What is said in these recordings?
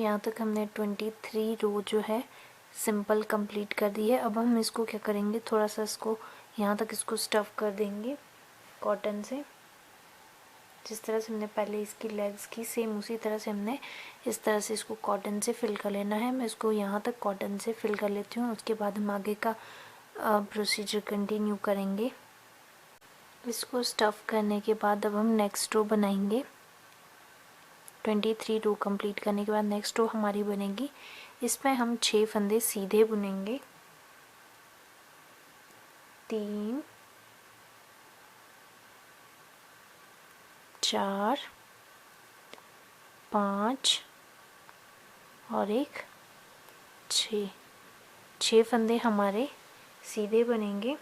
यहाँ तक हमने 23 रो जो है सिंपल कंप्लीट कर दी है। अब हम इसको क्या करेंगे, थोड़ा सा इसको यहाँ तक इसको स्टफ़ कर देंगे कॉटन से। जिस तरह से हमने पहले इसकी लेग्स की, सेम उसी तरह से हमने इस तरह से इसको कॉटन से फिल कर लेना है। मैं इसको यहाँ तक कॉटन से फिल कर लेती हूँ, उसके बाद हम आगे का प्रोसीजर कंटिन्यू करेंगे। इसको स्टफ़ करने के बाद अब हम नेक्स्ट रो बनाएंगे। 23 रो कंप्लीट करने के बाद नेक्स्ट रो हमारी बनेगी। इसमें हम 6 फंदे सीधे बुनेंगे, 3 4 5 और एक 6 फंदे हमारे सीधे बनेंगे।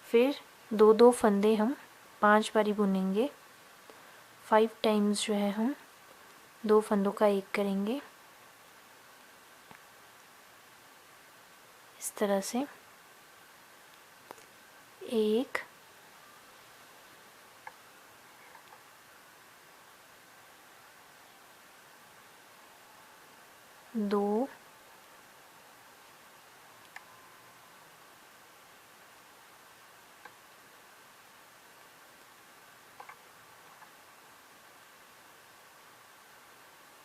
फिर 2 फंदे हम 5 बारी बुनेंगे। 5 टाइम्स जो है हम 2 फंदों का एक करेंगे इस तरह से। 1 2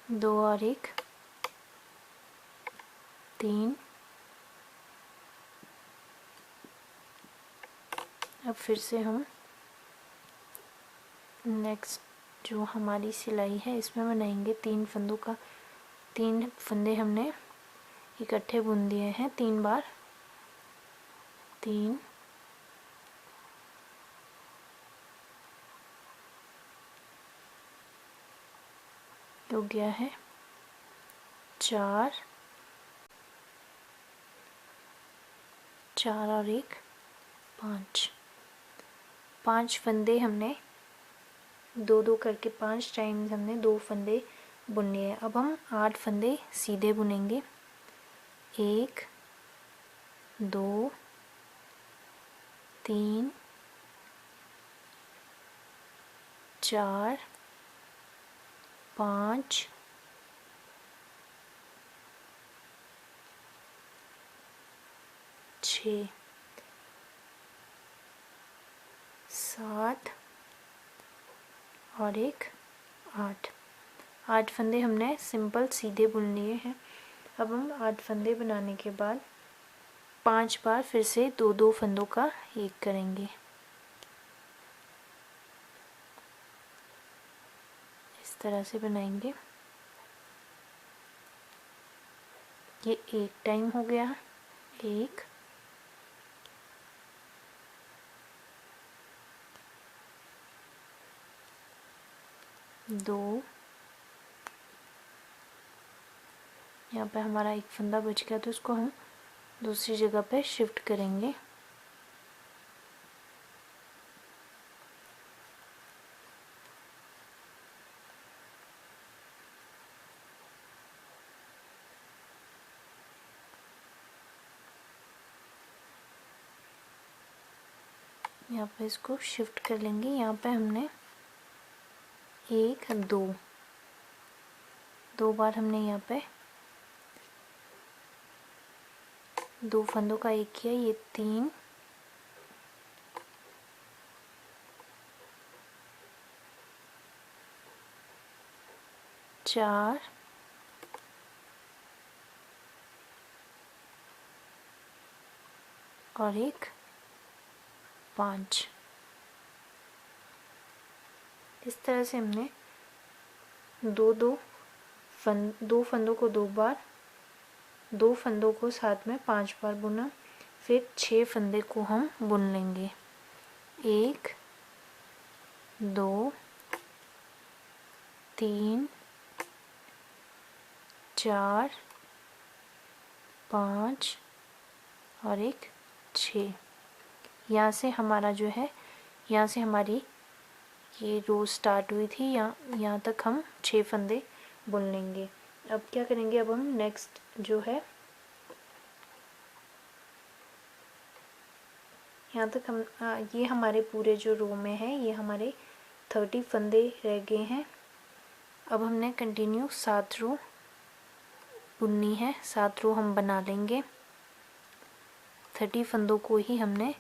2 और एक 3। अब फिर से हम नेक्स्ट जो हमारी सिलाई है इसमें बनाएंगे 3 फंदों का। 3 फंदे हमने इकट्ठे बुन दिए हैं 3 बार। 3 हो गया है, 4 और एक 5 फंदे हमने 2 करके 5 टाइम्स हमने 2 फंदे बुन लिए हैं। अब हम 8 फंदे सीधे बुनेंगे। 1 2 3 4 5 6 7 और एक 8 फंदे हमने सिंपल सीधे बुन लिए हैं। अब हम 8 फंदे बनाने के बाद 5 बार फिर से 2 फंदों का एक करेंगे। इस तरह से बनाएंगे। ये एक टाइम हो गया, 1 2। यहाँ पे हमारा एक फंदा बच गया तो इसको हम दूसरी जगह पे शिफ्ट करेंगे। यहाँ पे इसको शिफ्ट कर लेंगे। यहाँ पे हमने 1 2 बार हमने यहाँ पे 2 फंदों का एक किया। ये 3 4 और एक 5। इस तरह से हमने 2 फंदों को 2 बार, 2 फंदों को साथ में 5 बार बुना। फिर 6 फंदे को हम बुन लेंगे। 1 2 3 4 5 और एक 6। यहाँ से हमारा जो है, यहाँ से हमारी ये रो स्टार्ट हुई थी, यहाँ तक हम 6 फंदे बुन लेंगे। अब क्या करेंगे, अब हम नेक्स्ट जो है यहाँ तक हम ये हमारे पूरे जो रो में है ये हमारे 30 फंदे रह गए हैं। अब हमने कंटिन्यू 7 रो बुननी है, 7 रो हम बना लेंगे। 30 फंदों को ही हमने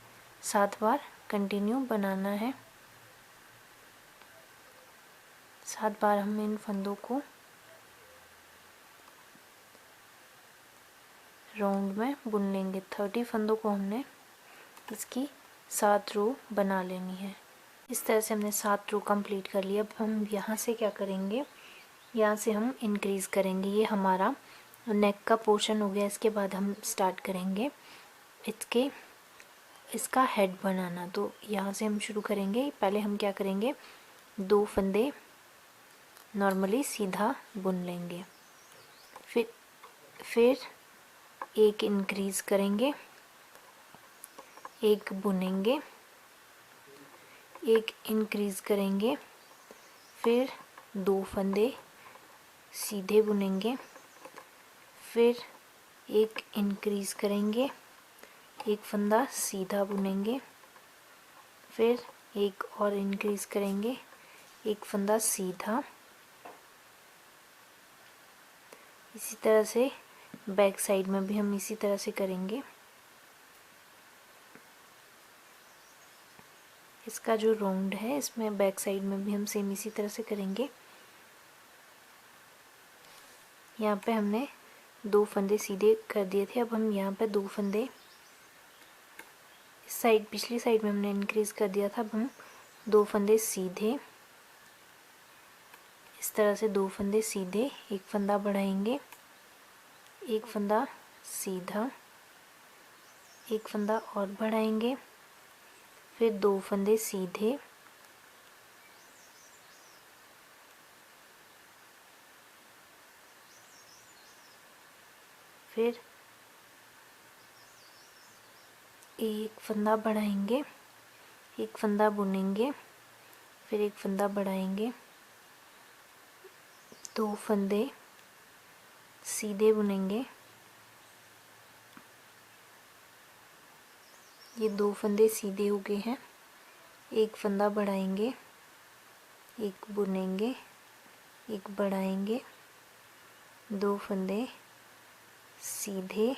7 बार कंटिन्यू बनाना है। 7 बार हम इन फंदों को राउंड में बुन लेंगे। 30 फंदों को हमने इसकी 7 रो बना लेनी है। इस तरह से हमने 7 रो कंप्लीट कर लिया। अब हम यहाँ से क्या करेंगे, यहाँ से हम इंक्रीज़ करेंगे। ये हमारा नेक का पोर्शन हो गया। इसके बाद हम स्टार्ट करेंगे इसका हेड बनाना। तो यहाँ से हम शुरू करेंगे। पहले हम क्या करेंगे, 2 फंदे नॉर्मली सीधा बुन लेंगे, फिर एक इंक्रीज़ करेंगे, एक बुनेंगे, एक इंक्रीज़ करेंगे, फिर 2 फंदे सीधे बुनेंगे, फिर एक इंक्रीज़ करेंगे, एक फंदा सीधा बुनेंगे, फिर एक और इंक्रीज़ करेंगे, एक फंदा सीधा। इसी तरह से बैक साइड में भी हम इसी तरह से करेंगे। इसका जो राउंड है इसमें बैक साइड में भी हम सेम इसी तरह से करेंगे। यहाँ पे हमने 2 फंदे सीधे कर दिए थे। अब हम यहाँ पे 2 फंदे इस साइड, पिछली साइड में हमने इंक्रीज़ कर दिया था। अब हम 2 फंदे सीधे, इस तरह से 2 फंदे सीधे, एक फंदा बढ़ाएंगे, एक फंदा सीधा, एक फंदा और बढ़ाएंगे, फिर 2 फंदे सीधे, फिर एक फंदा बढ़ाएंगे, एक फंदा बुनेंगे, फिर एक फंदा बढ़ाएंगे, 2 फंदे सीधे बुनेंगे, ये 2 फंदे सीधे हो गए हैं, एक फंदा बढ़ाएंगे, एक बुनेंगे, एक बढ़ाएंगे, 2 फंदे सीधे,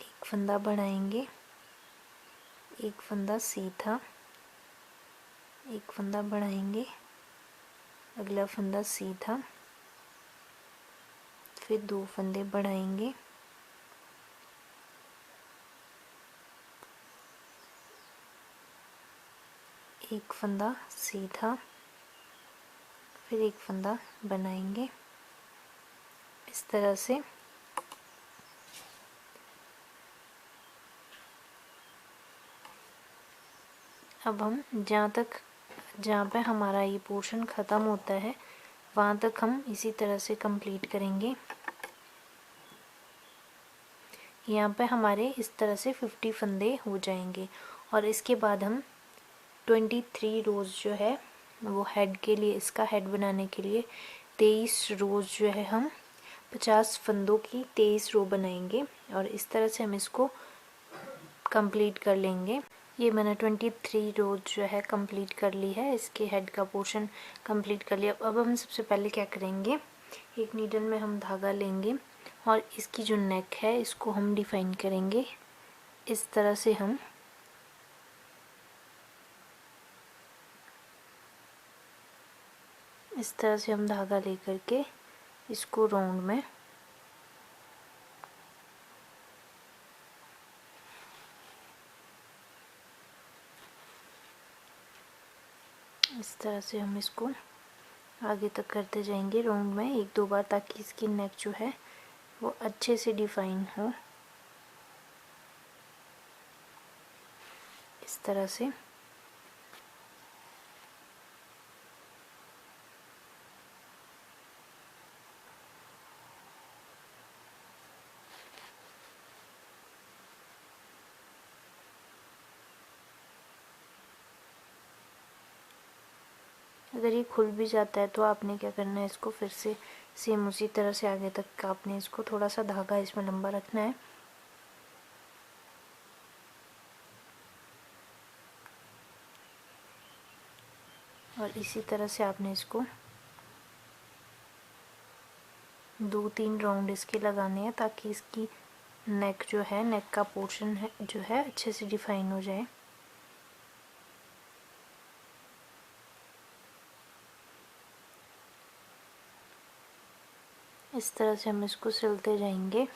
एक फंदा बढ़ाएंगे, एक फंदा सीधा, एक फंदा बढ़ाएंगे, अगला फंदा सीधा, फिर 2 फंदे बढ़ाएंगे, एक फंदा सीधा, फिर एक फंदा बनाएंगे। इस तरह से अब हम जहाँ पे हमारा ये पोर्शन ख़त्म होता है वहाँ तक हम इसी तरह से कंप्लीट करेंगे। यहाँ पे हमारे इस तरह से 50 फंदे हो जाएंगे और इसके बाद हम 23 रोज़ जो है वो हेड के लिए, इसका हेड बनाने के लिए 23 रोज़ जो है हम 50 फंदों की 23 रो बनाएंगे और इस तरह से हम इसको कंप्लीट कर लेंगे। ये मैंने 23 रोज़ जो है कंप्लीट कर ली है, इसके हेड का पोर्शन कंप्लीट कर लिया। अब हम सबसे पहले क्या करेंगे, एक नीडल में हम धागा लेंगे और इसकी जो नेक है इसको हम डिफाइन करेंगे। इस तरह से हम धागा लेकर के इसको राउंड में इस तरह से हम इसको आगे तक करते जाएंगे राउंड में 1-2 बार, ताकि इसकी नेक जो है वो अच्छे से डिफाइन हो। इस तरह से अगर ये खुल भी जाता है तो आपने क्या करना है, इसको फिर से सेम उसी तरह से आगे तक आपने इसको थोड़ा सा धागा इसमें लंबा रखना है। इसी तरह से आपने इसको 2-3 राउंड इसके लगाने हैं ताकि इसकी नेक जो है, नेक का पोर्शन है जो है अच्छे से डिफाइन हो जाए। इस तरह से हम इसको सिलते जाएंगे।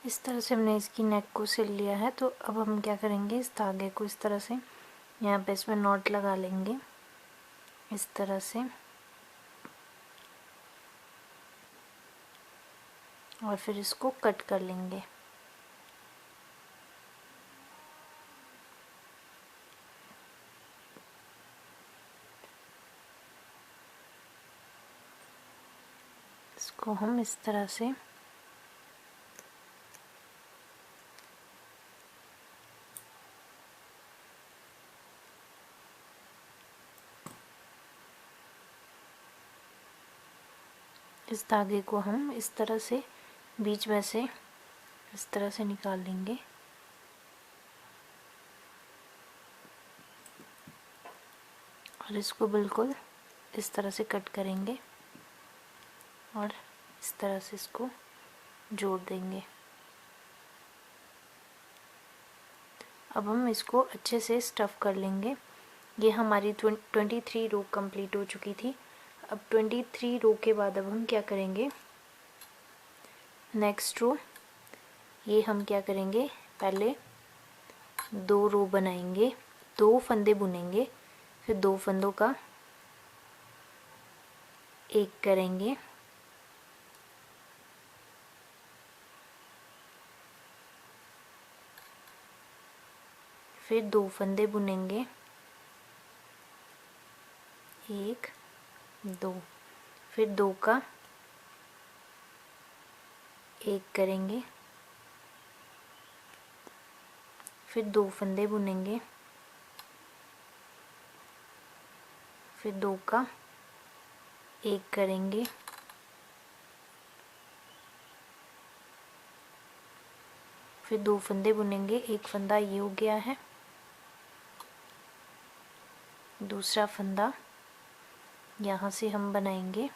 इस तरह से हमने इसकी नेक को सिल लिया है। तो अब हम क्या करेंगे, इस धागे को इस तरह से यहाँ पे इसमें नॉट लगा लेंगे इस तरह से, और फिर इसको कट कर लेंगे। इसको हम इस तरह से इस धागे को हम इस तरह से बीच में से इस तरह से निकाल लेंगे और इसको बिल्कुल इस तरह से कट करेंगे और इस तरह से इसको जोड़ देंगे। अब हम इसको अच्छे से स्टफ़ कर लेंगे। ये हमारी 23 रो कंप्लीट हो चुकी थी। अब 23 रो के बाद अब हम क्या करेंगे, नेक्स्ट रो ये हम क्या करेंगे, पहले 2 रो बनाएंगे, 2 फंदे बुनेंगे, फिर 2 फंदों का एक करेंगे, फिर 2 फंदे बुनेंगे, 1 2, फिर 2 का एक करेंगे, फिर 2 फंदे बुनेंगे, फिर 2 का एक करेंगे, फिर 2 फंदे बुनेंगे, एक फंदा ये हो गया है, दूसरा फंदा यहाँ से हम बनाएंगे,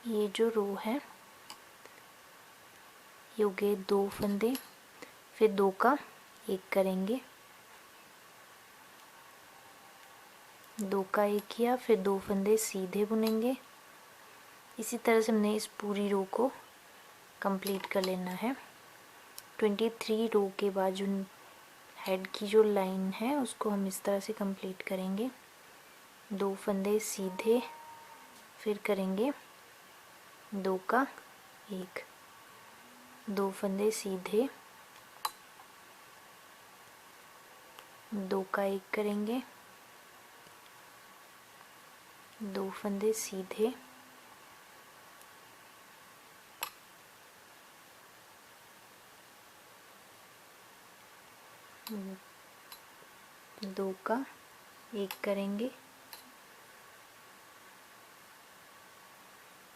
ये जो रो है ये हो गए 2 फंदे, फिर 2 का 1 करेंगे, 2 का 1 किया, फिर 2 फंदे सीधे बुनेंगे। इसी तरह से हमने इस पूरी रो को कंप्लीट कर लेना है। 23 रो के बाद जो हेड की जो लाइन है उसको हम इस तरह से कंप्लीट करेंगे। 2 फंदे सीधे, फिर करेंगे 2 का 1, 2 फंदे सीधे, 2 का 1 करेंगे, 2 फंदे सीधे, 2 का 1 करेंगे।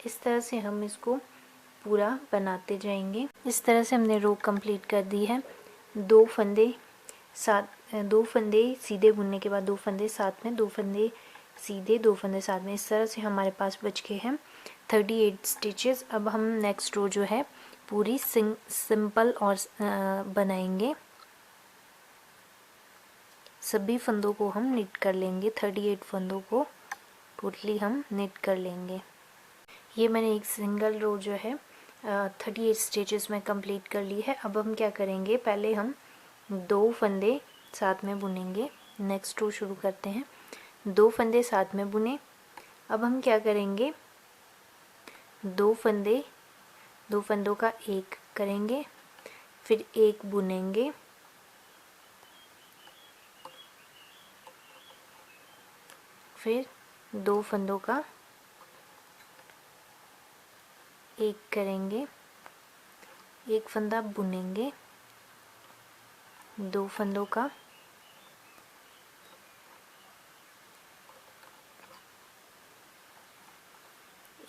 इस तरह से हम इसको पूरा बनाते जाएंगे। इस तरह से हमने रो कंप्लीट कर दी है। 2 फंदे सीधे बुनने के बाद 2 फंदे साथ में, 2 फंदे सीधे, 2 फंदे साथ में, इस तरह से हमारे पास बच गए हैं 38 स्टिचेस। अब हम नेक्स्ट रो जो है पूरी सिंपल और बनाएंगे। सभी फंदों को हम निट कर लेंगे, 38 फंदों को टोटली हम निट कर लेंगे। ये मैंने एक सिंगल रो जो है 38 स्टिचेस में कंप्लीट कर ली है। अब हम क्या करेंगे, पहले हम 2 फंदे साथ में बुनेंगे। नेक्स्ट रो शुरू करते हैं। 2 फंदे साथ में बुने। अब हम क्या करेंगे, 2 फंदों का 1 करेंगे, फिर 1 बुनेंगे, फिर 2 फंदों का 1 करेंगे, 1 फंदा बुनेंगे, 2 फंदों का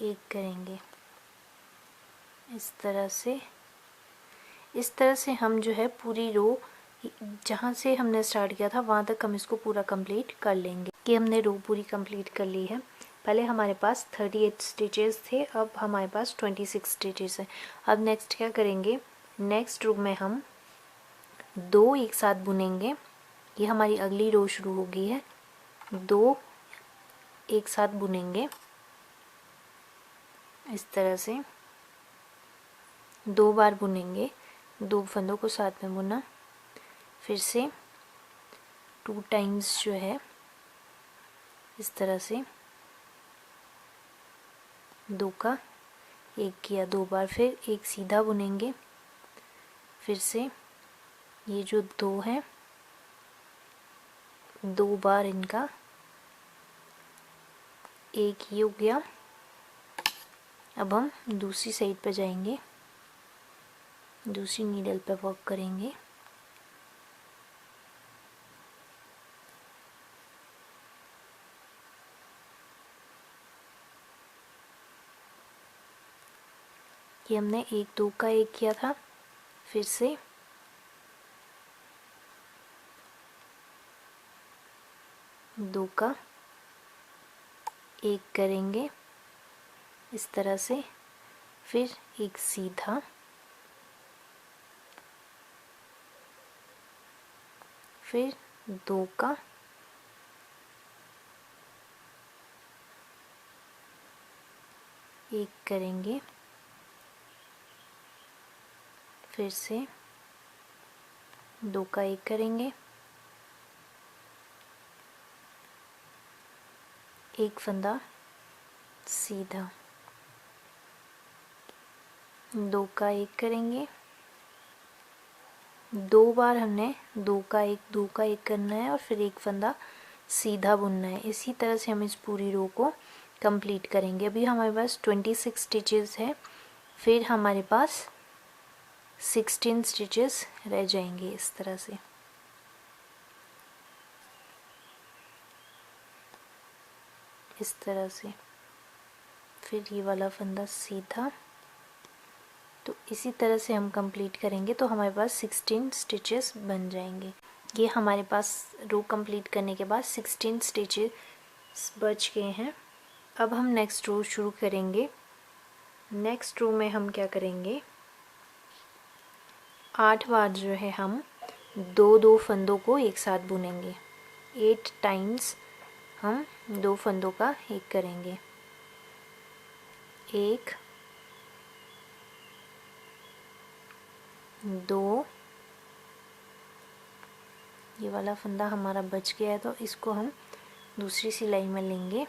1 करेंगे। इस तरह से हम जो है पूरी रो जहाँ से हमने स्टार्ट किया था वहाँ तक हम इसको पूरा कंप्लीट कर लेंगे। कि हमने रो पूरी कंप्लीट कर ली है। पहले हमारे पास 38 स्टिचेस थे, अब हमारे पास 26 स्टिचेस हैं। अब नेक्स्ट क्या करेंगे, नेक्स्ट रो में हम 2 एक साथ बुनेंगे। ये हमारी अगली रो शुरू हो गई है। 2 एक साथ बुनेंगे इस तरह से, 2 बार बुनेंगे, 2 फंदों को साथ में बुना, फिर से 2 टाइम्स जो है इस तरह से 2 का 1 किया, 2 बार, फिर 1 सीधा बुनेंगे, फिर से ये जो 2 है 2 बार इनका 1 ये हो गया। अब हम दूसरी साइड पर जाएंगे, दूसरी नीडल पर वर्क करेंगे। ये हमने 1 2 का 1 किया था, फिर से दो का 1 करेंगे इस तरह से, फिर 1 सीधा, फिर 2 का 1 करेंगे, फिर से 2 का 1 करेंगे, 1 फंदा सीधा, 2 का 1 करेंगे, 2 बार हमने 2 का 1 करना है और फिर 1 फंदा सीधा बुनना है। इसी तरह से हम इस पूरी रो को कंप्लीट करेंगे। अभी हमारे पास 26 स्टिचेस है, फिर हमारे पास 16 स्टिचेस रह जाएंगे इस तरह से। इस तरह से फिर ये वाला फंदा सीधा, तो इसी तरह से हम कंप्लीट करेंगे तो हमारे पास 16 स्टिचेस बन जाएंगे। ये हमारे पास रो कंप्लीट करने के बाद 16 स्टिचेस बच गए हैं। अब हम नेक्स्ट रो शुरू करेंगे। नेक्स्ट रो में हम क्या करेंगे, 8 बार जो है हम दो दो फंदों को एक साथ बुनेंगे। 8 टाइम्स हम दो फंदों का एक करेंगे। 1 2, ये वाला फंदा हमारा बच गया है तो इसको हम दूसरी सिलाई में लेंगे।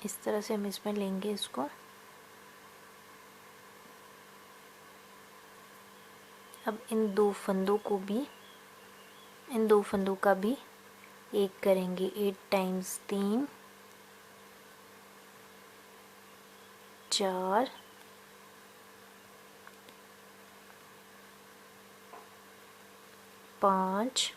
इस तरह से हम इसमें लेंगे इसको। अब इन दो फंदों का भी एक करेंगे। 8 टाइम्स 3 4 5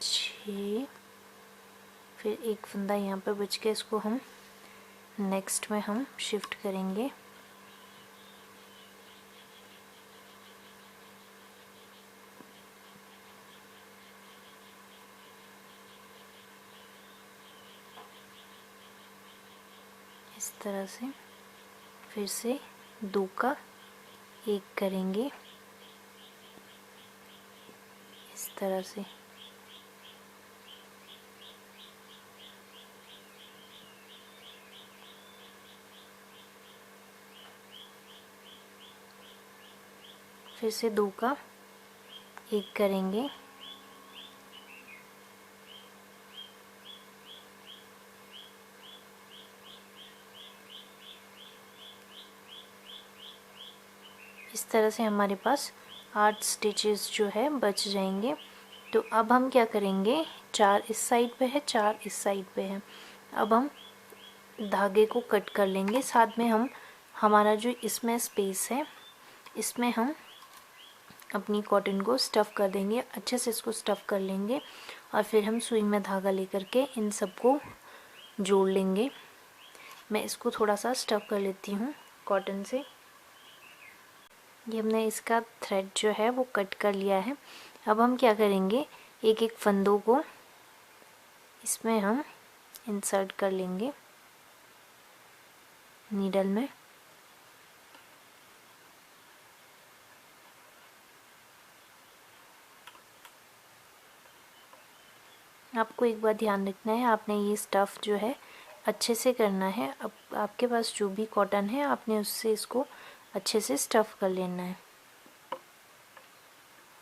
6, फिर एक फंदा यहाँ पे बच गया, इसको हम नेक्स्ट में हम शिफ्ट करेंगे। इस तरह से फिर से 2 का एक करेंगे इस तरह से। फिर से 2 का एक करेंगे। इस तरह से हमारे पास 8 स्टिचेस जो है बच जाएंगे। तो अब हम क्या करेंगे, 4 इस साइड पे है, 4 इस साइड पे है। अब हम धागे को कट कर लेंगे। साथ में हम हमारा जो इसमें स्पेस है इसमें हम अपनी कॉटन को स्टफ़ कर देंगे। अच्छे से इसको स्टफ़ कर लेंगे और फिर हम सुई में धागा लेकर के इन सबको जोड़ लेंगे। मैं इसको थोड़ा सा स्टफ़ कर लेती हूँ कॉटन से। ये हमने इसका थ्रेड जो है वो कट कर लिया है। अब हम क्या करेंगे, एक एक फंदों को इसमें हम इंसर्ट कर लेंगे नीडल में। आपको एक बात ध्यान रखना है, आपने ये स्टफ़ जो है अच्छे से करना है। अब आपके पास जो भी कॉटन है आपने उससे इसको अच्छे से स्टफ़ कर लेना है।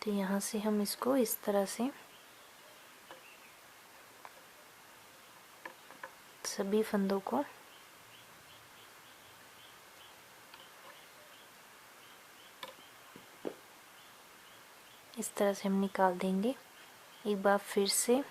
तो यहाँ से हम इसको इस तरह से सभी फंदों को इस तरह से हम निकाल देंगे। एक बार फिर से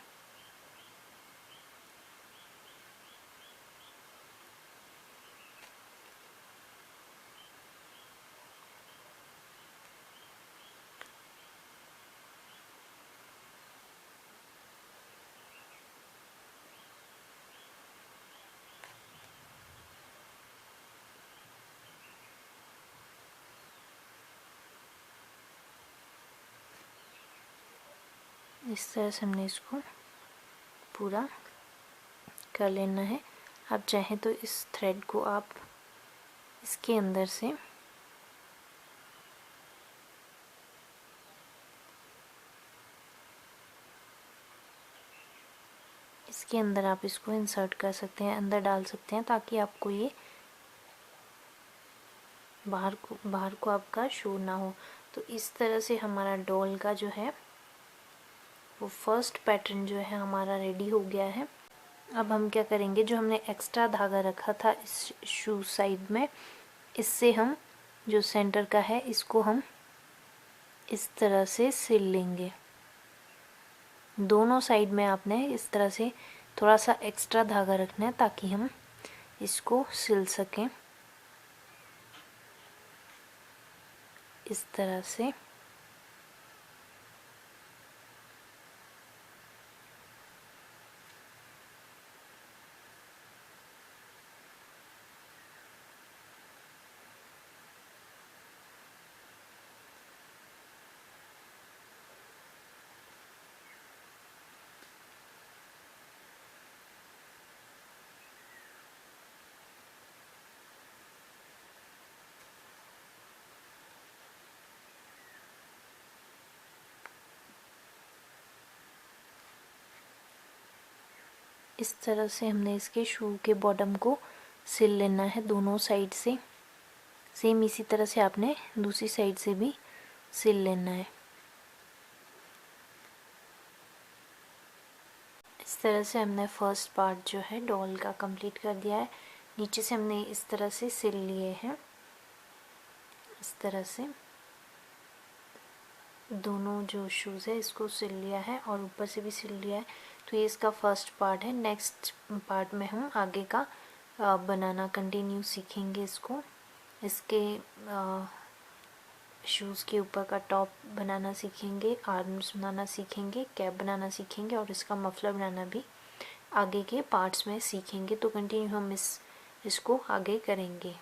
इस तरह से हमने इसको पूरा कर लेना है। आप चाहें तो इस थ्रेड को आप इसके अंदर से आप इसको इंसर्ट कर सकते हैं, अंदर डाल सकते हैं, ताकि आपको ये बाहर को आपका शो ना हो। तो इस तरह से हमारा डॉल का जो है वो फर्स्ट पैटर्न जो है हमारा रेडी हो गया है। अब हम क्या करेंगे, जो हमने एक्स्ट्रा धागा रखा था इस शू साइड में, इससे हम जो सेंटर का है इसको हम इस तरह से सिल लेंगे। दोनों साइड में आपने इस तरह से थोड़ा सा एक्स्ट्रा धागा रखना है ताकि हम इसको सिल सकें इस तरह से। इस तरह से हमने इसके शू के बॉटम को सिल लेना है दोनों साइड से। सेम इसी तरह से आपने दूसरी साइड से भी सिल लेना है। इस तरह से हमने फर्स्ट पार्ट जो है डॉल का कंप्लीट कर दिया है। नीचे से हमने इस तरह से सिल लिए हैं, इस तरह से दोनों जो शूज़ है इसको सिल लिया है और ऊपर से भी सिल लिया है। तो ये इसका फर्स्ट पार्ट है। नेक्स्ट पार्ट में हम आगे का बनाना कंटिन्यू सीखेंगे। इसके शूज़ के ऊपर का टॉप बनाना सीखेंगे, आर्म्स बनाना सीखेंगे, कैप बनाना सीखेंगे और इसका मफलर बनाना भी आगे के पार्ट्स में सीखेंगे। तो कंटिन्यू हम इसको आगे करेंगे।